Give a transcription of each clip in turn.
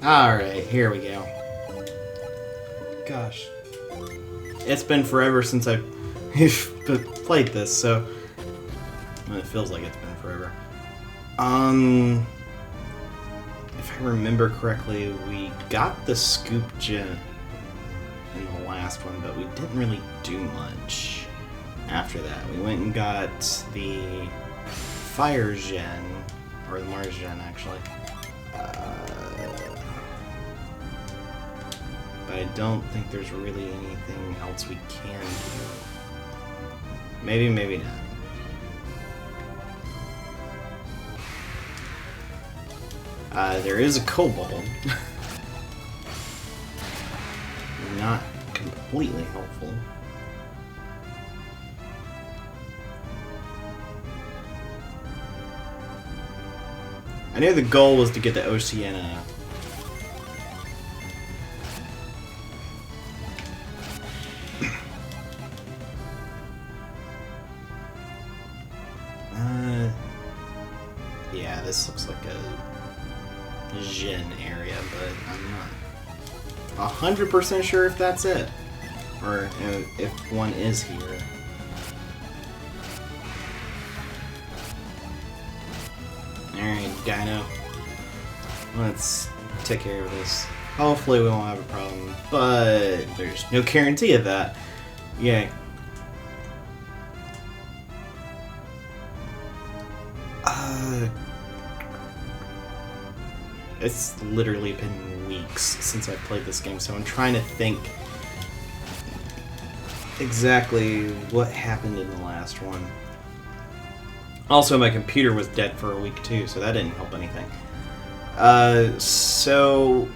Alright, here we go. Gosh. It's been forever since I've played this, so... Well, it feels like it's been forever. If I remember correctly, we got the scoop gen in the last one, but we didn't really do much after that. We went and got the fire gen, or the Mars gen, actually. But I don't think there's really anything else we can do. Maybe, maybe not. There is a kobold. Not completely helpful. I knew the goal was to get the Ocenia. Yeah, this looks like a Jin area, but I'm not 100% sure if that's it. Or if one is here. Alright, Dino. Let's take care of this. Hopefully we won't have a problem, but there's no guarantee of that. Yay. It's literally been weeks since I played this game, so I'm trying to think exactly what happened in the last one. Also, my computer was dead for a week too, so that didn't help anything. So...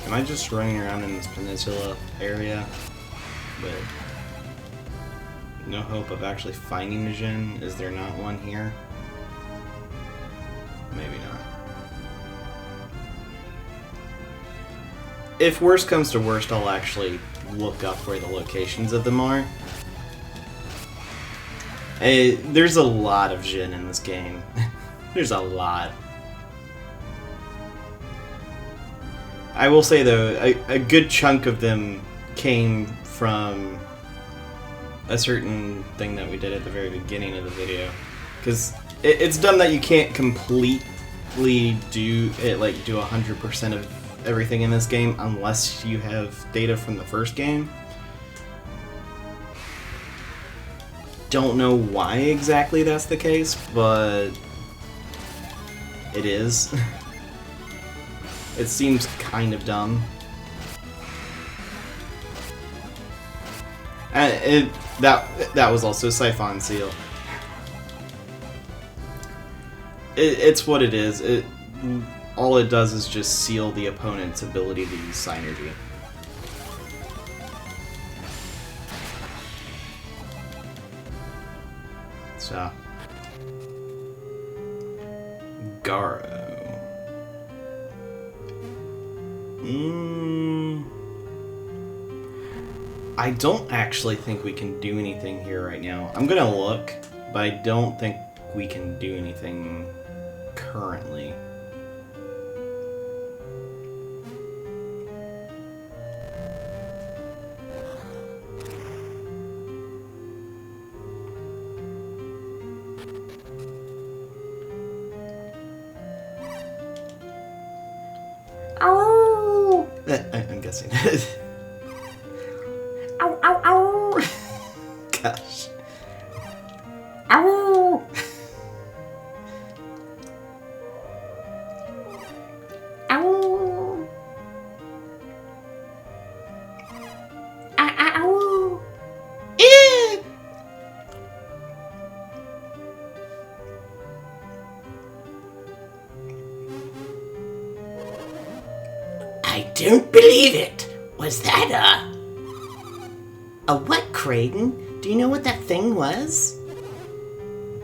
Am I just running around in this peninsula area with no hope of actually finding a Jin? Is there not one here? Maybe not. If worst comes to worst, I'll actually look up where the locations of them are. There's a lot of Jin in this game. There's a lot. I will say though, a good chunk of them came from a certain thing that we did at the very beginning of the video. Because it's dumb that you can't completely do it, like do 100% of everything in this game unless you have data from the first game. Don't know why exactly that's the case, but it is. It seems kind of dumb. And that was also Siphon Seal. It's what it is. All it does is just seal the opponent's ability to use Synergy. So, Garo. I don't actually think we can do anything here right now. I'm gonna look, but I don't think we can do anything currently. Ow! I'm guessing. Ow, ow, ow! Gosh. Ow! Ow! Ow! Eh. I don't believe it! Was that a what, Creighton? Do you know what that thing was?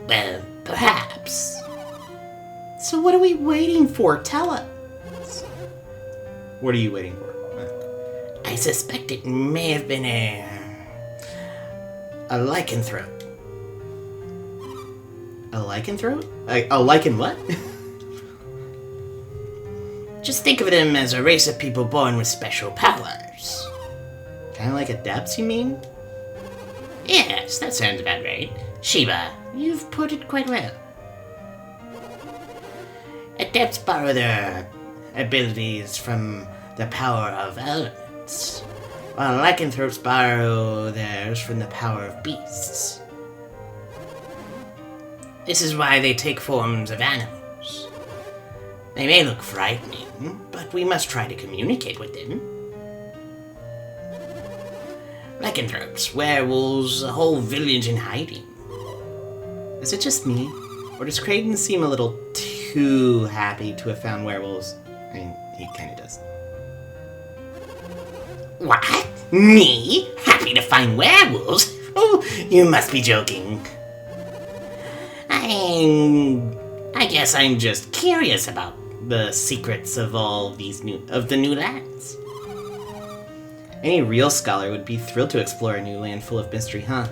Well, perhaps. So what are we waiting for? Tell us. What are you waiting for? I suspect it may have been a lycanthrope. A lycanthrope? A lichen what? Just think of them as a race of people born with special powers. Kinda like adepts, you mean? Yes, that sounds about right. Sheba, you've put it quite well. Adepts borrow their abilities from the power of elements, while lycanthropes borrow theirs from the power of beasts. This is why they take forms of animals. They may look frightening, but we must try to communicate with them. Lycanthropes, werewolves, a whole village in hiding. Is it just me? Or does Kraden seem a little too happy to have found werewolves? I mean, he kinda does. What? Me? Happy to find werewolves? Oh, you must be joking. I guess I'm just curious about the secrets of all these new lands. Any real scholar would be thrilled to explore a new land full of mystery, huh?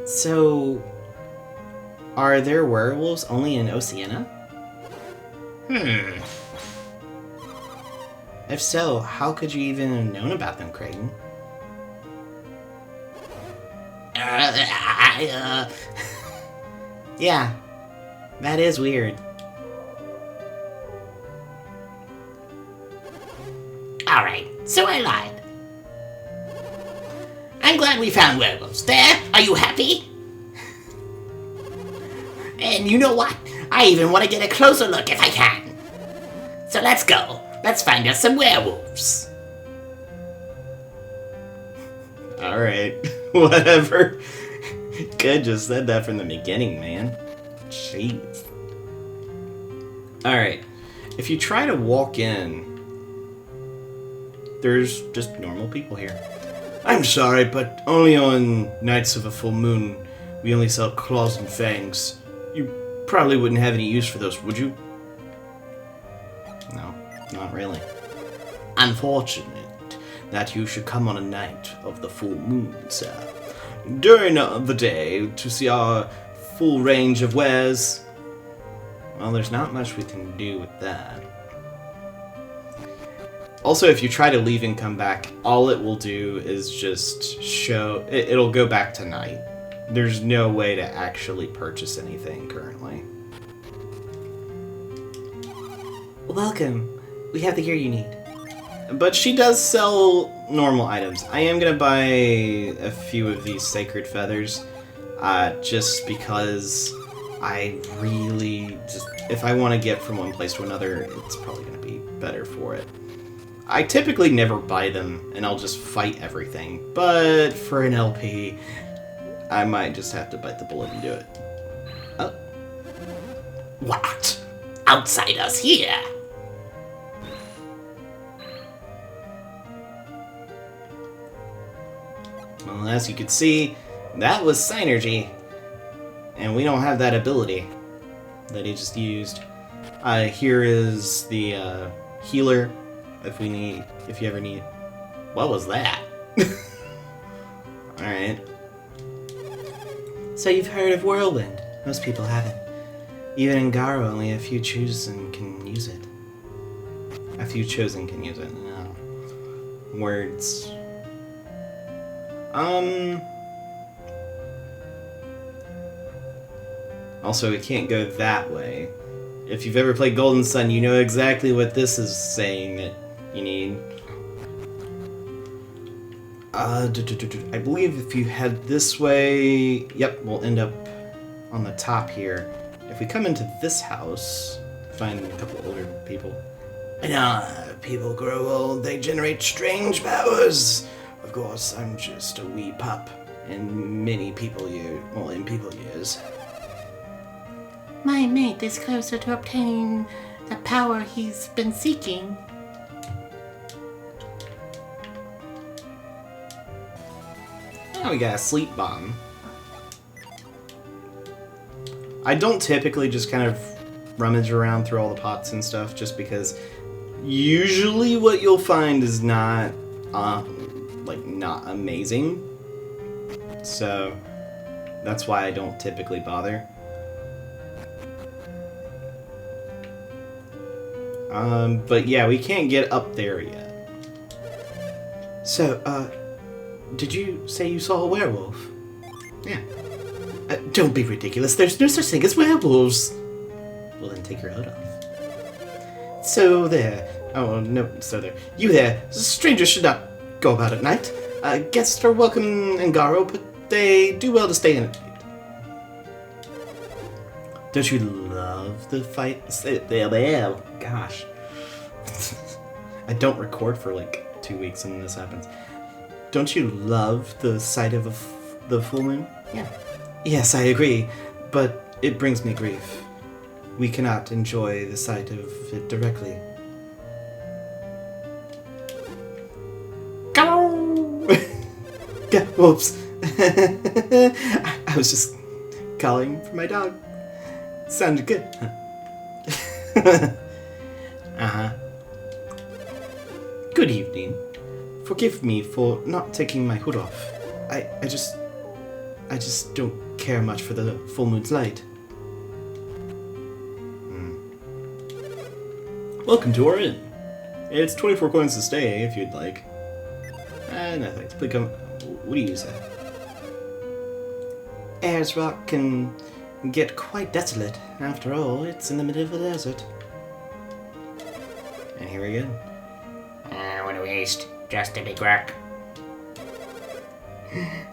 So, are there werewolves only in Ocenia? If so, how could you even have known about them, Kraden? Yeah, that is weird. Alright, so I lied. I'm glad we found werewolves. There, are you happy? And you know what? I even want to get a closer look if I can. So let's go. Let's find us some werewolves. Alright, whatever. Could just said that from the beginning, man. Jeez. Alright, if you try to walk in, there's just normal people here. I'm sorry, but only on nights of a full moon we only sell claws and fangs. You probably wouldn't have any use for those, would you? No, not really. Unfortunate that you should come on a night of the full moon, sir. During the day, to see our full range of wares, well, there's not much we can do with that. Also, if you try to leave and come back, all it will do is just show... It'll go back to night. There's no way to actually purchase anything currently. Welcome. We have the gear you need. But she does sell normal items. I am going to buy a few of these sacred feathers, just because I really just... If I want to get from one place to another, it's probably going to be better for it. I typically never buy them, and I'll just fight everything. But for an LP, I might just have to bite the bullet and do it. Oh. What? Outsiders here? Well, as you could see, that was Synergy. And we don't have that ability that he just used. Here is the healer. If you ever need. What was that? Alright. So you've heard of Whirlwind. Most people haven't. Even in Garo, only a few chosen can use it. A few chosen can use it. No. Words. Also, it can't go that way. If you've ever played Golden Sun, you know exactly what this is saying that you need. I believe if you head this way... Yep, we'll end up on the top here. If we come into this house, find a couple older people. People grow old, they generate strange powers. Of course, I'm just a wee pup in people years. My mate is closer to obtaining the power he's been seeking. Oh, we got a sleep bomb. I don't typically just kind of rummage around through all the pots and stuff, just because usually what you'll find is not amazing. So, That's why I don't typically bother. But yeah, we can't get up there yet. So, did you say you saw a werewolf? Yeah. Don't be ridiculous. There's no such thing as werewolves. Well, then take your hood off. So there. Oh, no, so there. You there. Strangers should not go about at night. Guests are welcome in Garo, but they do well to stay in. Don't you love the fight? Gosh. I don't record for like 2 weeks and this happens. Don't you love the sight of the full moon? Yeah. Yes, I agree, but it brings me grief. We cannot enjoy the sight of it directly. Go! Whoops. I was just calling for my dog. Sounded good. Uh-huh. Good evening. Forgive me for not taking my hood off. I just don't care much for the full moon's light. Welcome to our inn. It's 24 coins to stay if you'd like. No thanks. Please come. What do you say? Ayers Rock can get quite desolate. After all, it's in the middle of the desert. And here we go. What a waste. Just a big rock.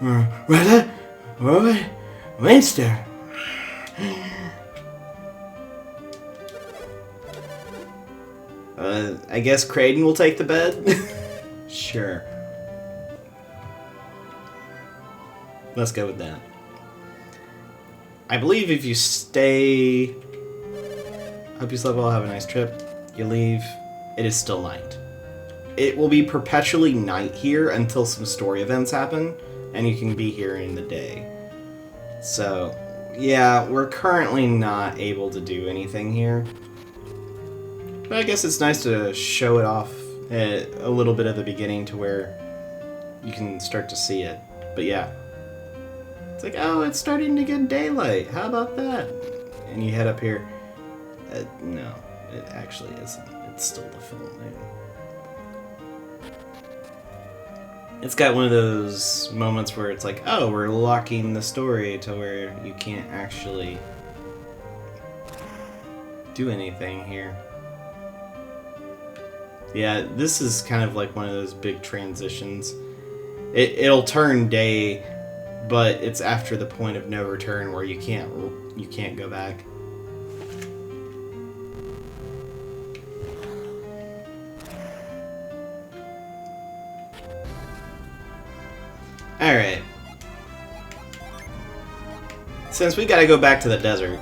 Rather? What? Winster? I guess Creighton will take the bed? Sure. Let's go with that. I believe if you stay... Hope you slept well, have a nice trip. You leave, it is still night. It will be perpetually night here until some story events happen, and you can be here in the day. So, yeah, we're currently not able to do anything here. But I guess it's nice to show it off at a little bit at the beginning to where you can start to see it. But yeah. It's like, oh, it's starting to get daylight. How about that? And you head up here. No, it actually isn't. It's still the full moon. It's got one of those moments where it's like, oh, we're locking the story to where you can't actually do anything here. Yeah, this is kind of like one of those big transitions. It'll turn day, but it's after the point of no return where you can't go back. Alright. Since we gotta go back to the desert,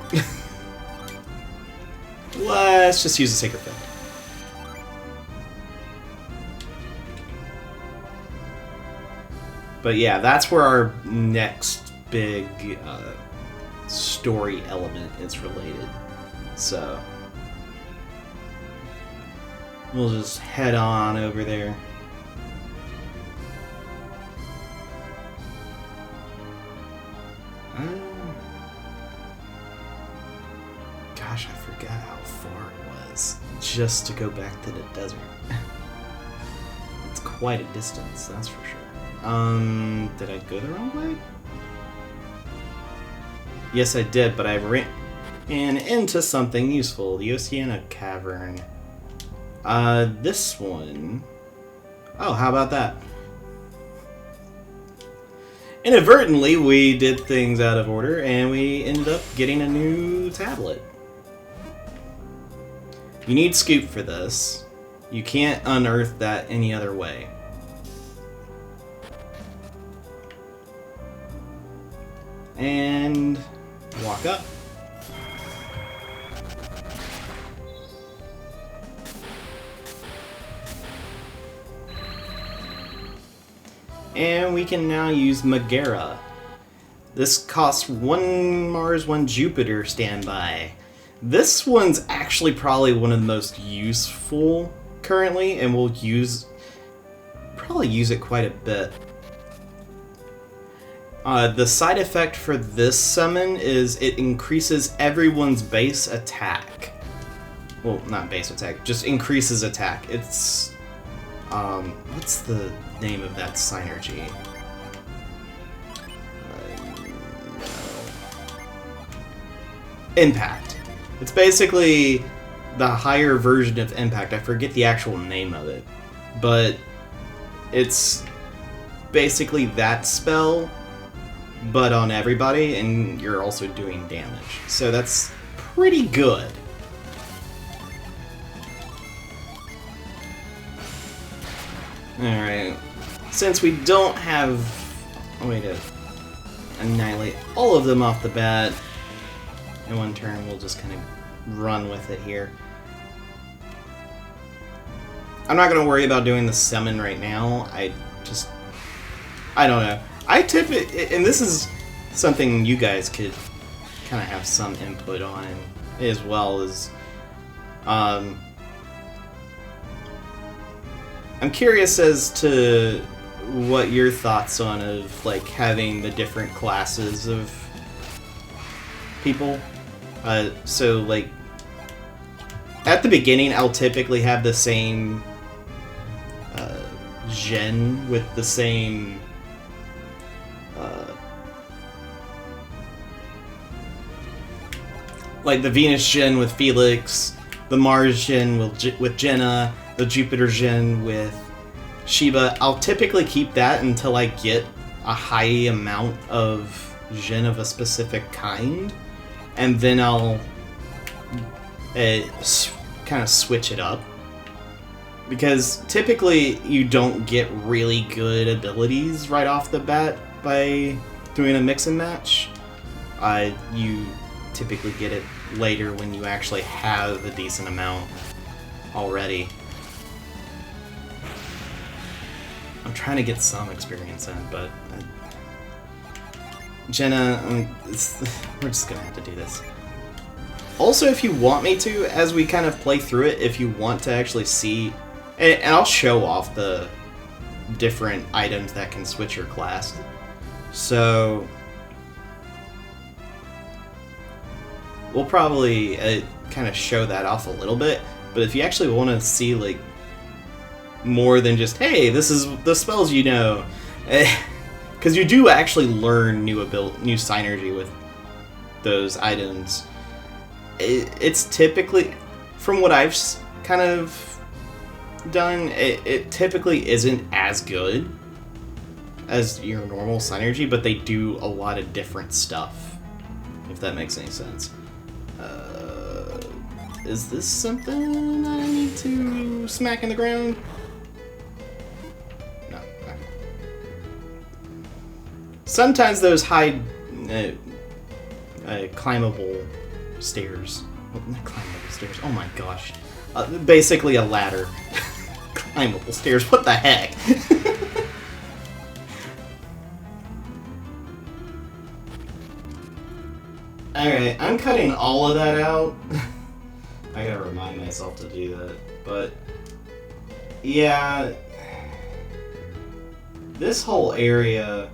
let's just use the Sacred Fang. But yeah, that's where our next big story element is related. So we'll just head on over there. Gosh, I forgot how far it was just to go back to the desert. It's quite a distance, that's for sure. Did I go the wrong way? Yes, I did, but I ran into something useful. The Ocenia Cavern. This one. Oh, how about that? Inadvertently, we did things out of order, and we ended up getting a new tablet. You need Scoop for this. You can't unearth that any other way. And walk up. And we can now use Megera. This costs 1 Mars, 1 Jupiter standby. This one's actually probably one of the most useful currently, and we'll probably use it quite a bit. The side effect for this summon is it increases everyone's base attack. Well, not base attack, just increases attack. It's... what's the name of that synergy? Impact. It's basically the higher version of Impact. I forget the actual name of it. But it's basically that spell, but on everybody, and you're also doing damage. So that's pretty good. Alright. Since we don't have a way to annihilate all of them off the bat in one turn, we'll just kind of run with it here. I'm not going to worry about doing the summon right now. I don't know. I typically, and this is something you guys could kind of have some input on as well as, I'm curious as to what your thoughts on of like having the different classes of people. So like at the beginning, I'll typically have the same Gen with the same like the Venus Gen with Felix, the Mars Gen with Jenna, the Jupiter Gen with Sheba. I'll typically keep that until I get a high amount of Gen of a specific kind, and then I'll kind of switch it up. Because typically you don't get really good abilities right off the bat by doing a mix and match. You typically get it later when you actually have a decent amount already. I'm trying to get some experience in, but Jenna, we're just gonna have to do this. Also, if you want me to, as we kind of play through it, if you want to actually see, and I'll show off the different items that can switch your class. So we'll probably kind of show that off a little bit, but if you actually want to see like more than just, hey, this is the spells you know, because you do actually learn new synergy with those items. It's typically, from what I've kind of done, it typically isn't as good as your normal synergy, but they do a lot of different stuff, if that makes any sense. Is this something I need to smack in the ground? No. Okay. Sometimes those high climbable stairs. Not climbable stairs. Oh my gosh. Basically a ladder. Climbable stairs. What the heck? Alright, I'm cutting all of that out. I gotta remind myself to do that. But, yeah. This whole area,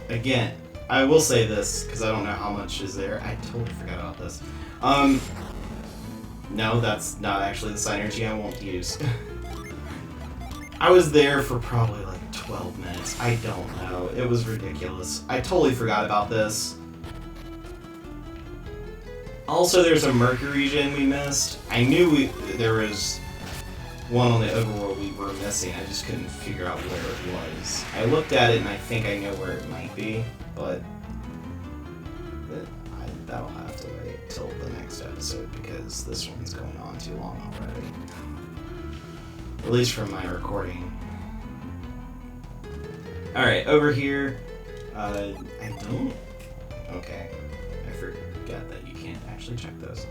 again, I will say this, because I don't know how much is there. I totally forgot about this. No, that's not actually the synergy I won't use. I was there for probably like 12 minutes. I don't know. It was ridiculous. I totally forgot about this. Also, there's a Mercury gen we missed. I knew there was one on the overworld we were missing. I just couldn't figure out where it was. I looked at it and I think I know where it might be, but that'll have to wait till the next episode because this one's going on too long already. At least from my recording. Alright, over here. I don't... Okay. I forgot that you can't actually check those.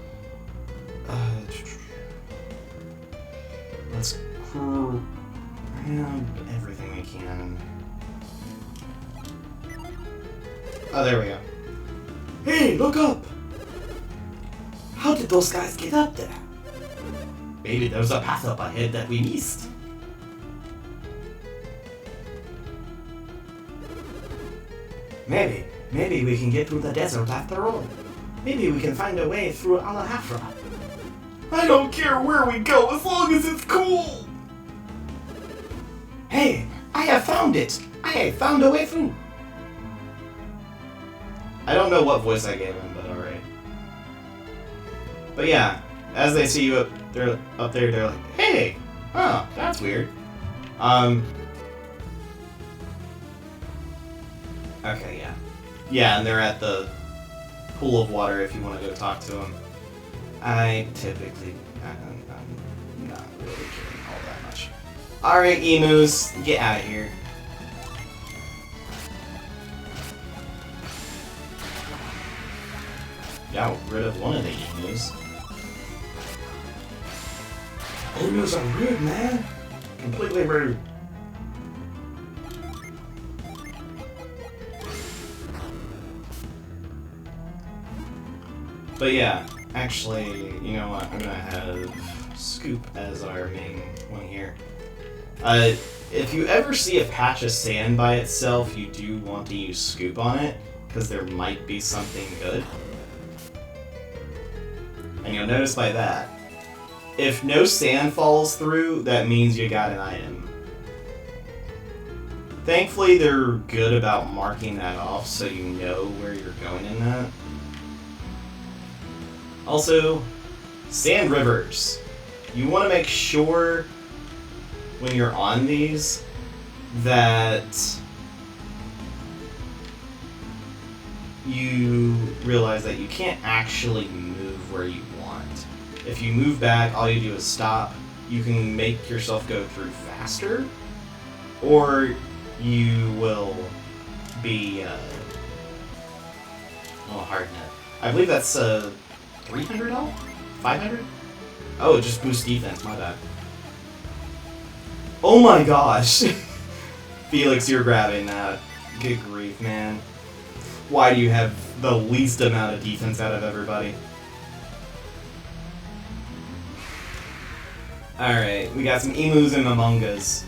Let's grab everything we can. Oh, there we go. Hey, look up! How did those guys get up there? Maybe there's a path up ahead that we missed. Maybe we can get through the desert after all. Maybe we can find a way through Alahafra. I don't care where we go as long as it's cool! Hey, I have found it! I have found a way through! I don't know what voice I gave him, but alright. But yeah, as they see you up there, they're like, hey! Oh, that's weird. Okay, yeah. Yeah, and they're at the pool of water if you want to go talk to them. I'm not really caring all that much. Alright, emus, get out of here. Got rid of one of the emus. Emus are rude, man. Completely rude. But yeah, actually, you know what? I'm gonna have Scoop as our main one here. If you ever see a patch of sand by itself, you do want to use Scoop on it, because there might be something good. And you'll notice by that, if no sand falls through, that means you got an item. Thankfully, they're good about marking that off so you know where you're going in that. Also, sand rivers. You want to make sure when you're on these that you realize that you can't actually move where you want. If you move back, all you do is stop. You can make yourself go through faster, or you will be hard net. I believe that's 300 health? 500? Oh, it just boosts defense, my bad. Oh my gosh! Felix, you're grabbing that. Good grief, man. Why do you have the least amount of defense out of everybody? Alright, we got some emus and amongas.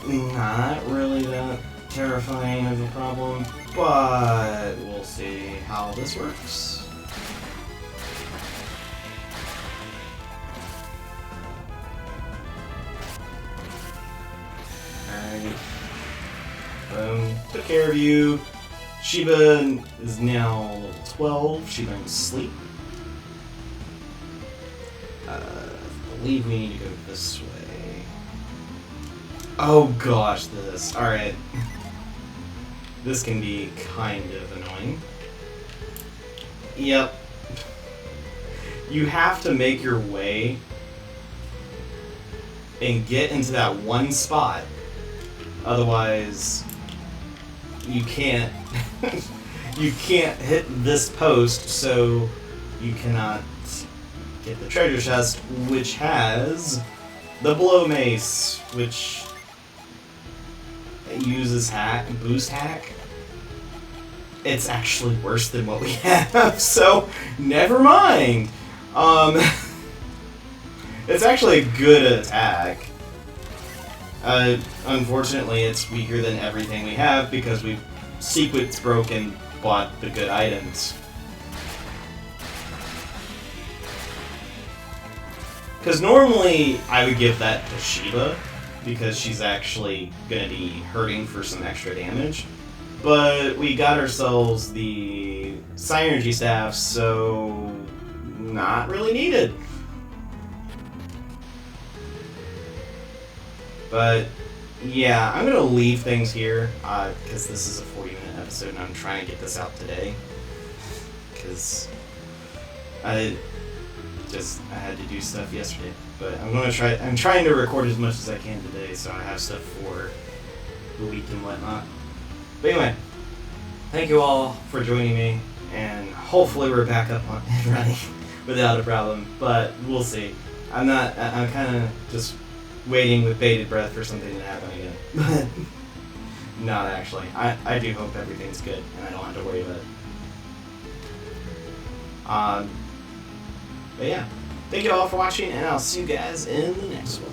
Not really that terrifying of a problem, but we'll see how this works. Alright. Boom. Took care of you. Sheba is now level 12. She learns sleep. I believe we need to go this way. Oh gosh, this. Alright. This can be kind of annoying. Yep. You have to make your way and get into that one spot. Otherwise, you can't you can't hit this post, so you cannot get the treasure chest, which has the blow mace, which uses boost hack. It's actually worse than what we have, so never mind. It's actually a good attack. Unfortunately, it's weaker than everything we have because we've sequence broke and bought the good items. Because normally I would give that to Sheba because she's actually going to be hurting for some extra damage. But we got ourselves the Synergy Staff, so not really needed. But yeah, I'm going to leave things here because this is a 40-minute episode and I'm trying to get this out today. Because I had to do stuff yesterday. But I'm trying to record as much as I can today so I have stuff for the week and whatnot. But anyway, thank you all for joining me, and hopefully we're back up and running without a problem, but we'll see. I'm kind of just waiting with bated breath for something to happen again. But not actually. I do hope everything's good, and I don't have to worry about it. But yeah, thank you all for watching, and I'll see you guys in the next one.